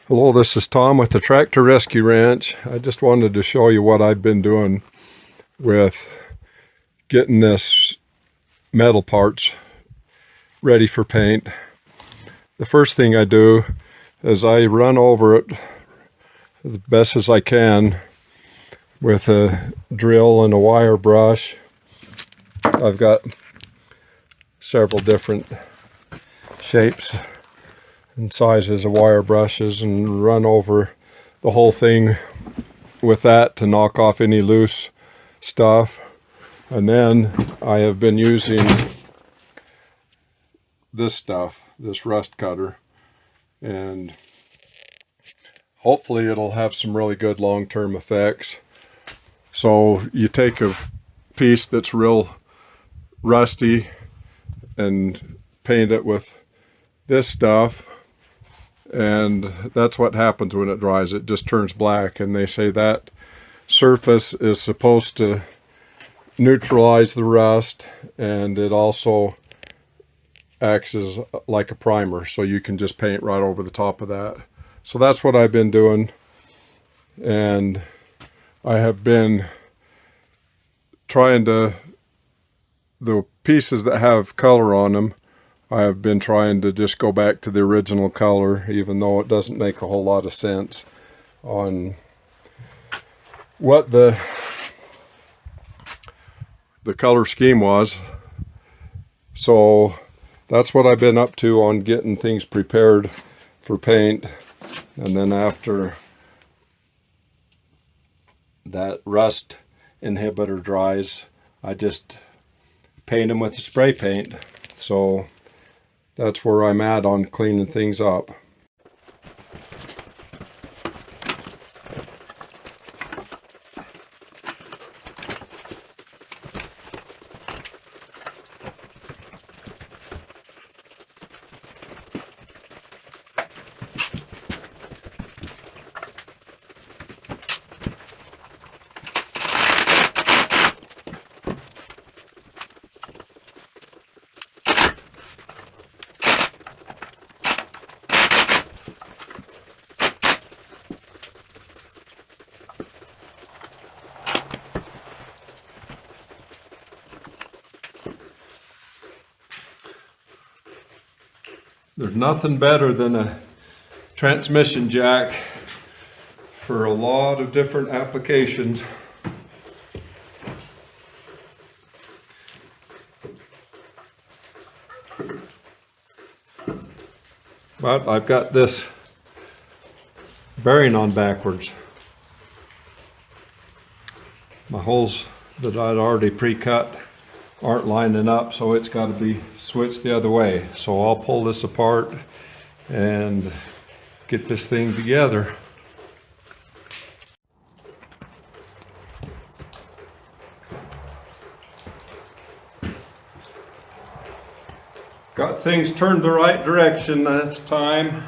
Hello, this is Tom with the Tractor Rescue Ranch. I just wanted to show you what I've been doing with getting this metal parts ready for paint. The first thing I do is I run over it as best as I can with a drill and a wire brush. I've got several different shapes and sizes of wire brushes, and run over the whole thing with that to knock off any loose stuff. And then I have been using this stuff, this rust cutter, and hopefully it'll have some really good long-term effects. So you take a piece that's real rusty and paint it with this stuff, and that's what happens when it dries. It just turns black, and they say that surface is supposed to neutralize the rust, and it also acts as like a primer, so you can just paint right over the top of that. So that's what I've been doing, and I have been trying to, the pieces that have color on them, I have been trying to just go back to the original color, even though it doesn't make a whole lot of sense on what the color scheme was. So that's what I've been up to on getting things prepared for paint. And then after that rust inhibitor dries, I just paint them with spray paint. So that's where I'm at on cleaning things up. There's nothing better than a transmission jack for a lot of different applications. But I've got this bearing on backwards. My holes that I'd already pre-cut aren't lining up, so it's got to be switched the other way. So I'll pull this apart and get this thing together. Got things turned the right direction this time.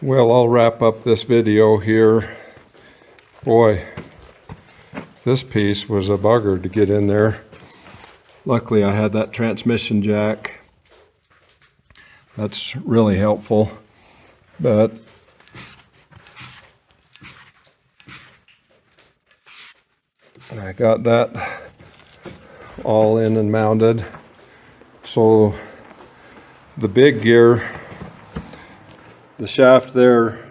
Well, I'll wrap up this video here. Boy, this piece was a bugger to get in there. Luckily I had that transmission jack. That's really helpful. But I got that all in and mounted. So the big gear, the shaft there,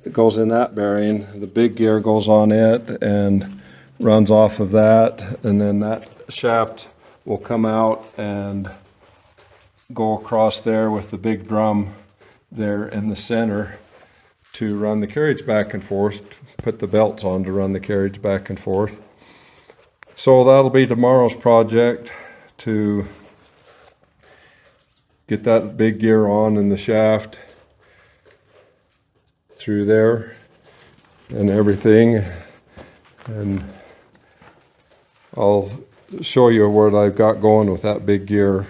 it goes in that bearing. The big gear goes on it and runs off of that, and then that shaft will come out and go across there with the big drum there in the center to run the carriage back and forth, put the belts on to run the carriage back and forth. So that'll be tomorrow's project, to get that big gear on and the shaft through there and everything. And I'll show you what I've got going with that big gear.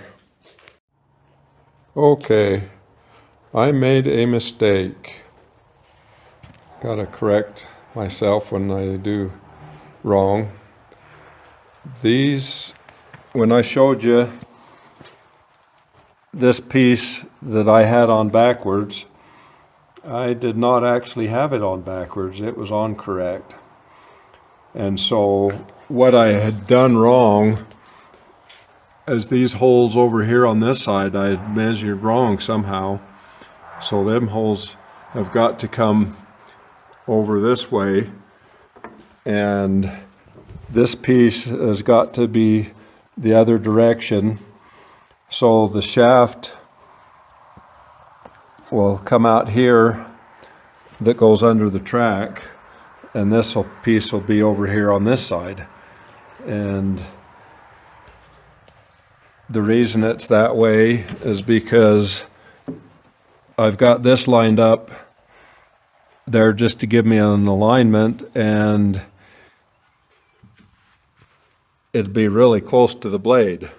Okay, I made a mistake. Gotta correct myself when I do wrong. These, when I showed you this piece that I had on backwards, I did not actually have it on backwards. It was on correct. And so what I had done wrong is these holes over here on this side I had measured wrong somehow. So them holes have got to come over this way, and this piece has got to be the other direction. So the shaft will come out here that goes under the track, and this piece will be over here on this side. And the reason it's that way is because I've got this lined up there just to give me an alignment, and it'd be really close to the blade.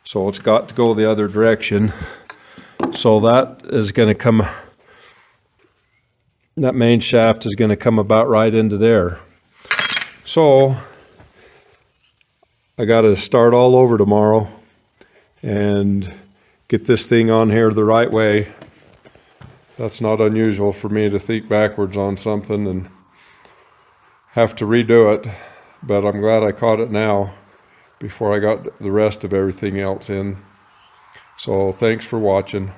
So it's got to go the other direction. So that is going to come, that main shaft is going to come about right into there. So I got to start all over tomorrow and get this thing on here the right way. That's not unusual for me to think backwards on something and have to redo it, but I'm glad I caught it now before I got the rest of everything else in. So thanks for watching.